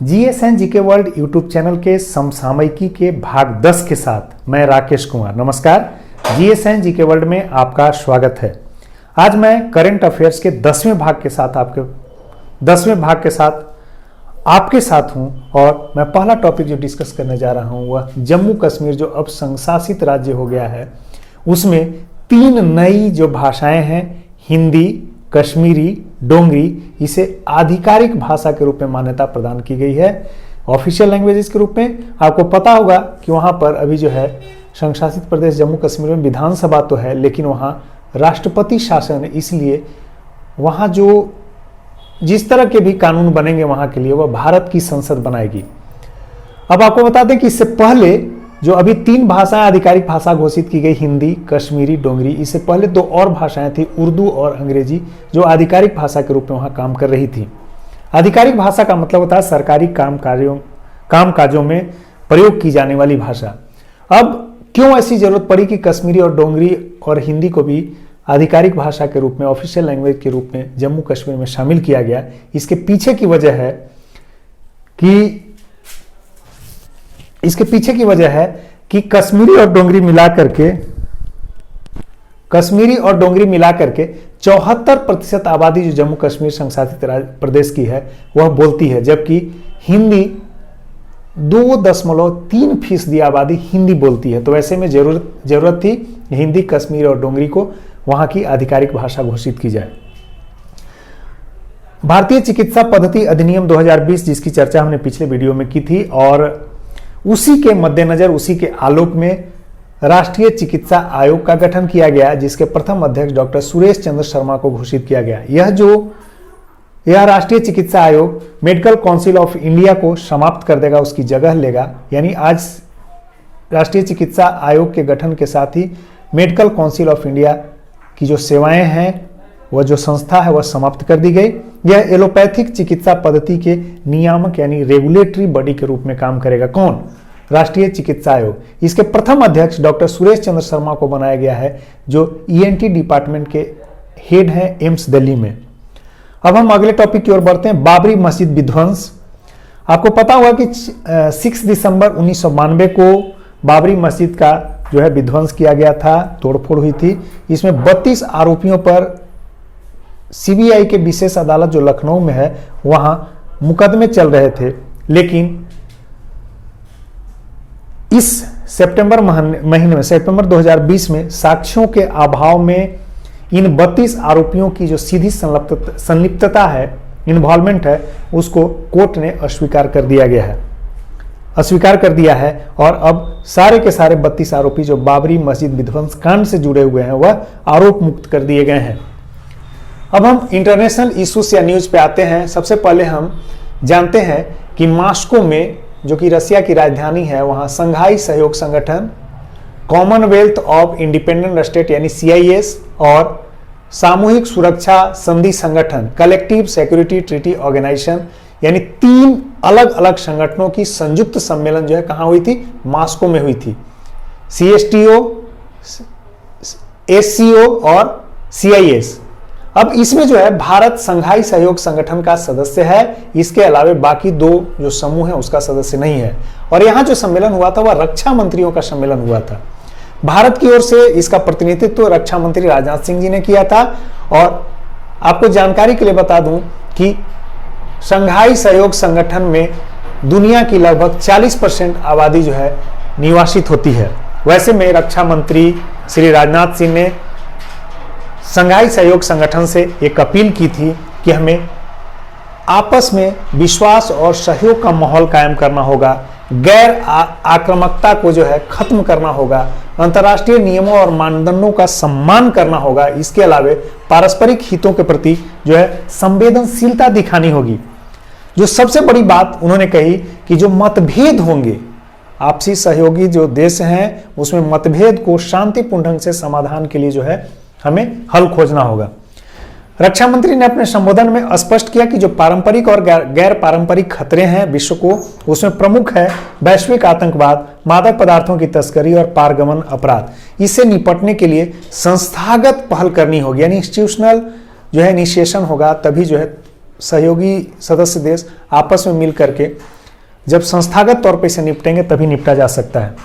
GSN GK world YouTube channel के समसामयिकी के भाग 10 के साथ मैं राकेश कुमार। नमस्कार, जीएसएन जीके वर्ल्ड में आपका स्वागत है। आज मैं करंट अफेयर्स के 10वें भाग के साथ आपके साथ हूं और मैं पहला टॉपिक जो डिस्कस करने जा रहा हूं वह जम्मू कश्मीर जो अब संघशासित राज्य हो गया है उसमें 3 नई जो भाषाएं हैं, हिंदी, कश्मीरी, डोंगरी, इसे आधिकारिक भाषा के रूप में मान्यता प्रदान की गई है ऑफिशियल लैंग्वेजेस के रूप में। आपको पता होगा कि वहां पर अभी जो है संघशासित प्रदेश जम्मू कश्मीर में विधानसभा तो है लेकिन वहां राष्ट्रपति शासन है, इसलिए वहां जो जिस तरह के भी कानून बनेंगे वहां के लिए वह भारत की संसद बनाएगी। अब आपको बता दें कि इससे पहले जो अभी 3 भाषाएं आधिकारिक भाषा घोषित की गई, हिंदी, कश्मीरी, डोंगरी, इससे पहले 2 और भाषाएं थी, उर्दू और अंग्रेजी, जो आधिकारिक भाषा के रूप में वहां काम कर रही थी। आधिकारिक भाषा का मतलब होता है सरकारी कामकाजों में प्रयोग की जाने वाली भाषा। अब क्यों ऐसी जरूरत पड़ी कि कश्मीरी और डोंगरी और हिंदी को भी आधिकारिक भाषा के रूप में, ऑफिशियल लैंग्वेज के रूप में जम्मू कश्मीर में शामिल किया गया? इसके पीछे की वजह है कि कश्मीरी और डोंगरी मिलाकर के 74% आबादी जो जम्मू कश्मीर संघशासित प्रदेश की है वह बोलती है, जबकि हिंदी 2.3% आबादी हिंदी बोलती है। तो ऐसे में जरूरत थी हिंदी, कश्मीरी और डोंगरी को वहां की आधिकारिक भाषा घोषित की जाए। भारतीय चिकित्सा पद्धति अधिनियम 2020 जिसकी चर्चा हमने पिछले वीडियो में की थी और उसी के मद्देनजर, उसी के आलोक में राष्ट्रीय चिकित्सा आयोग का गठन किया गया, जिसके प्रथम अध्यक्ष डॉक्टर सुरेश चंद्र शर्मा को घोषित किया गया। यह राष्ट्रीय चिकित्सा आयोग मेडिकल काउंसिल ऑफ इंडिया को समाप्त कर देगा, उसकी जगह लेगा। यानी आज राष्ट्रीय चिकित्सा आयोग के गठन के साथ ही मेडिकल काउंसिल ऑफ इंडिया की जो सेवाएं हैं, वह जो संस्था है वह समाप्त कर दी गई। यह एलोपैथिक चिकित्सा पद्धति के नियामक यानी रेगुलेटरी बॉडी के रूप में काम करेगा। कौन? राष्ट्रीय चिकित्सा आयोग। इसके प्रथम अध्यक्ष डॉक्टर सुरेश चंद्र शर्मा को बनाया गया है, जो ईएनटी डिपार्टमेंट के हेड हैं एम्स दिल्ली में। अब हम अगले टॉपिक की ओर बढ़ते हैं। बाबरी मस्जिद विध्वंस। आपको पता होगा कि 6 दिसंबर 1992 को बाबरी मस्जिद का जो है विध्वंस किया गया था, तोड़फोड़ हुई थी। इसमें 32 आरोपियों पर सीबीआई के विशेष अदालत जो लखनऊ में है वहां मुकदमे चल रहे थे, लेकिन इस सितंबर महीने में, सितंबर 2020 में साक्ष्यों के अभाव में इन 32 आरोपियों की जो सीधी संलिप्तता है, इन्वॉल्वमेंट है, उसको कोर्ट ने अस्वीकार कर दिया है और अब सारे के सारे 32 आरोपी जो बाबरी मस्जिद विध्वंस कांड से जुड़े हुए हैं वह आरोप मुक्त कर दिए गए हैं। अब हम इंटरनेशनल इश्यूज या न्यूज पे आते हैं। सबसे पहले हम जानते हैं कि मॉस्को में, जो कि रसिया की राजधानी है, वहां संघाई सहयोग संगठन, कॉमनवेल्थ ऑफ इंडिपेंडेंट स्टेट यानी CIS और सामूहिक सुरक्षा संधि संगठन, कलेक्टिव सिक्योरिटी ट्रीटी ऑर्गेनाइजेशन, यानी 3 अलग अलग संगठनों की संयुक्त सम्मेलन जो है कहां हुई थी? मॉस्को में हुई थी। CSTO, SCO और CIS। अब इसमें जो है भारत संघाई सहयोग संगठन का सदस्य है, इसके अलावा बाकी 2 जो समूह है उसका सदस्य नहीं है। और यहां जो सम्मेलन हुआ था वह रक्षा मंत्रियों का सम्मेलन हुआ था। भारत की ओर से इसका प्रतिनिधित्व रक्षा मंत्री राजनाथ सिंह जी ने किया था। और आपको जानकारी के लिए बता दूं कि संघाई सहयोग संगठन में दुनिया की लगभग 40% आबादी जो है निवासित होती है। वैसे में रक्षा मंत्री श्री राजनाथ सिंह ने संघाई सहयोग संगठन से एक अपील की थी कि हमें आपस में विश्वास और सहयोग का माहौल कायम करना होगा, गैर आक्रामकता को जो है खत्म करना होगा, अंतर्राष्ट्रीय नियमों और मानदंडों का सम्मान करना होगा। इसके अलावा पारस्परिक हितों के प्रति जो है संवेदनशीलता दिखानी होगी। जो सबसे बड़ी बात उन्होंने कही कि जो मतभेद होंगे, आपसी सहयोगी जो देश हैं उसमें मतभेद को शांतिपूर्ण ढंग से समाधान के लिए जो है हमें हल खोजना होगा। रक्षा मंत्री ने अपने संबोधन में स्पष्ट किया कि जो पारंपरिक और गैर पारंपरिक खतरे हैं विश्व को, उसमें प्रमुख है वैश्विक आतंकवाद, मादक पदार्थों की तस्करी और पारगमन अपराध। इससे निपटने के लिए संस्थागत पहल करनी होगी, यानी इंस्टीट्यूशनल जो है इनिशिएशन होगा, तभी जो है सहयोगी सदस्य देश आपस में मिल करके जब संस्थागत तौर पर इसे निपटेंगे तभी निपटा जा सकता है।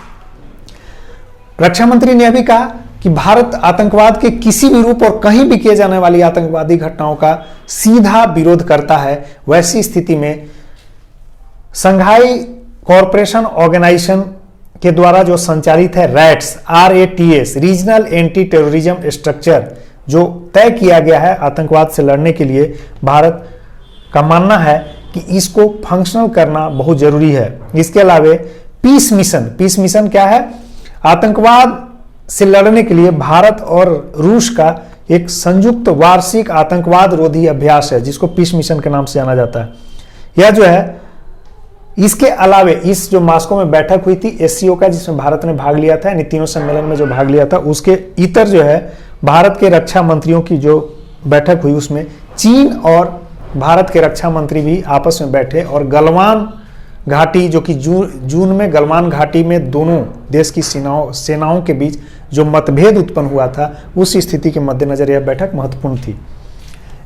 रक्षा मंत्री ने अभी कहा कि भारत आतंकवाद के किसी भी रूप और कहीं भी किए जाने वाली आतंकवादी घटनाओं का सीधा विरोध करता है। वैसी स्थिति में संघाई कॉरपोरेशन ऑर्गेनाइजेशन के द्वारा जो संचालित है RATS regional anti terrorism structure जो तय किया गया है आतंकवाद से लड़ने के लिए, भारत का मानना है कि इसको फंक्शनल करना बहुत जरूरी है। इसके अलावा पीस मिशन क्या है? आतंकवाद से लड़ने के लिए भारत और रूस का एक संयुक्त वार्षिक आतंकवाद रोधी अभ्यास है जिसको पीस मिशन के नाम से जाना जाता है। यह जो है, इसके अलावे इस जो मास्को में बैठक हुई थी SCO का जिसमें भारत ने भाग लिया था, इन तीनों सम्मेलन में जो भाग लिया था, उसके इतर जो है भारत के रक्षा मंत्रियों की जो बैठक हुई उसमें चीन और भारत के रक्षा मंत्री भी आपस में बैठे और गलवान घाटी जो कि जून में गलवान घाटी में दोनों देश की सेनाओं के बीच जो मतभेद उत्पन्न हुआ था उस स्थिति के मद्देनजर यह बैठक महत्वपूर्ण थी।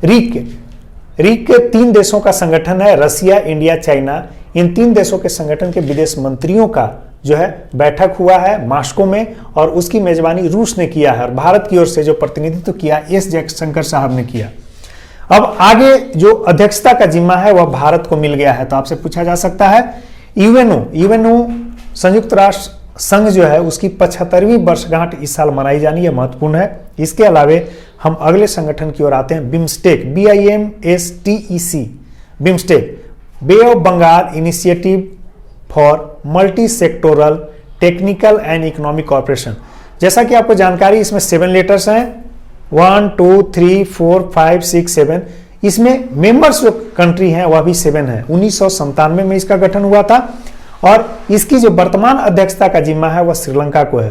रीक के 3 देशों का संगठन है, रसिया, इंडिया, चाइना। इन 3 देशों के संगठन के विदेश मंत्रियों का जो है बैठक हुआ है मास्को में और उसकी मेजबानी रूस ने किया है और भारत की ओर से जो प्रतिनिधित्व किया S जयशंकर साहब ने किया। अब आगे जो अध्यक्षता का जिम्मा है वह भारत को मिल गया है। तो आपसे पूछा जा सकता है यूएनओ संयुक्त राष्ट्र संघ जो है उसकी 75वीं वर्षगांठ इस साल मनाई जानी है, महत्वपूर्ण है। इसके अलावे हम अगले संगठन की ओर आते हैं, BIMSTEC, BIMSTEC, BIMSTEC, bay of Bengal initiative for multi sectoral technical and economic corporation. जैसा कि आपको जानकारी, इसमें 7 लेटर्स हैं, 1 2 3 4 5 6 7। इसमें मेंबर्स जो कंट्री हैं वह भी 7 है। 1997 में इसका गठन हुआ था और इसकी जो वर्तमान अध्यक्षता का जिम्मा है वह श्रीलंका को है।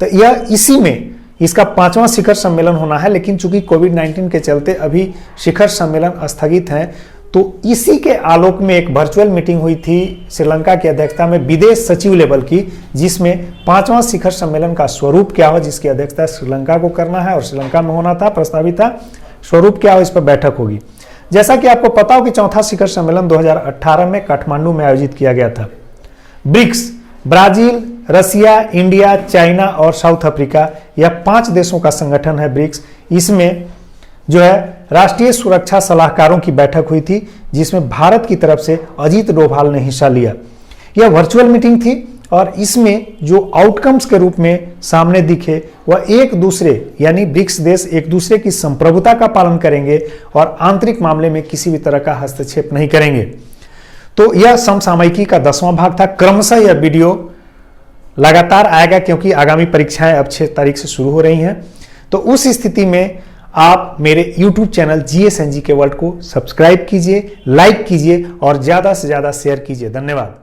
तो यह इसी में इसका 5वां शिखर सम्मेलन होना है, लेकिन चूंकि कोविड-19 के चलते अभी शिखर सम्मेलन स्थगित हैं, तो इसी के आलोक में एक वर्चुअल मीटिंग हुई थी श्रीलंका की अध्यक्षता में विदेश सचिव लेवल की, जिसमें 5वां शिखर सम्मेलन का स्वरूप क्या हो, जिसकी अध्यक्षता श्रीलंका को करना है और श्रीलंका में होना था, प्रस्तावित था। स्वरूप क्या हो, इस पर बैठक होगी। जैसा कि आपको पता हो कि 4था शिखर सम्मेलन 2018 में काठमांडू में आयोजित किया गया था। ब्रिक्स, ब्राजील, रसिया, इंडिया, चाइना और साउथ अफ्रीका, यह 5 देशों का संगठन है ब्रिक्स। इसमें जो है राष्ट्रीय सुरक्षा सलाहकारों की बैठक हुई थी जिसमें भारत की तरफ से अजीत डोभाल ने हिस्सा लिया। यह वर्चुअल मीटिंग थी और इसमें जो आउटकम्स के रूप में सामने दिखे वह एक दूसरे यानी ब्रिक्स देश एक दूसरे की संप्रभुता का पालन करेंगे और आंतरिक मामले में किसी भी तरह का हस्तक्षेप नहीं करेंगे। तो यह समसामयिकी का 10वां भाग था। क्रमशः यह वीडियो लगातार आएगा क्योंकि आगामी परीक्षाएं अब 6 तारीख से शुरू हो रही हैं। तो उस स्थिति में आप मेरे YouTube चैनल GS&G के वर्ल्ड को सब्सक्राइब कीजिए, लाइक कीजिए और ज़्यादा से ज़्यादा शेयर कीजिए। धन्यवाद।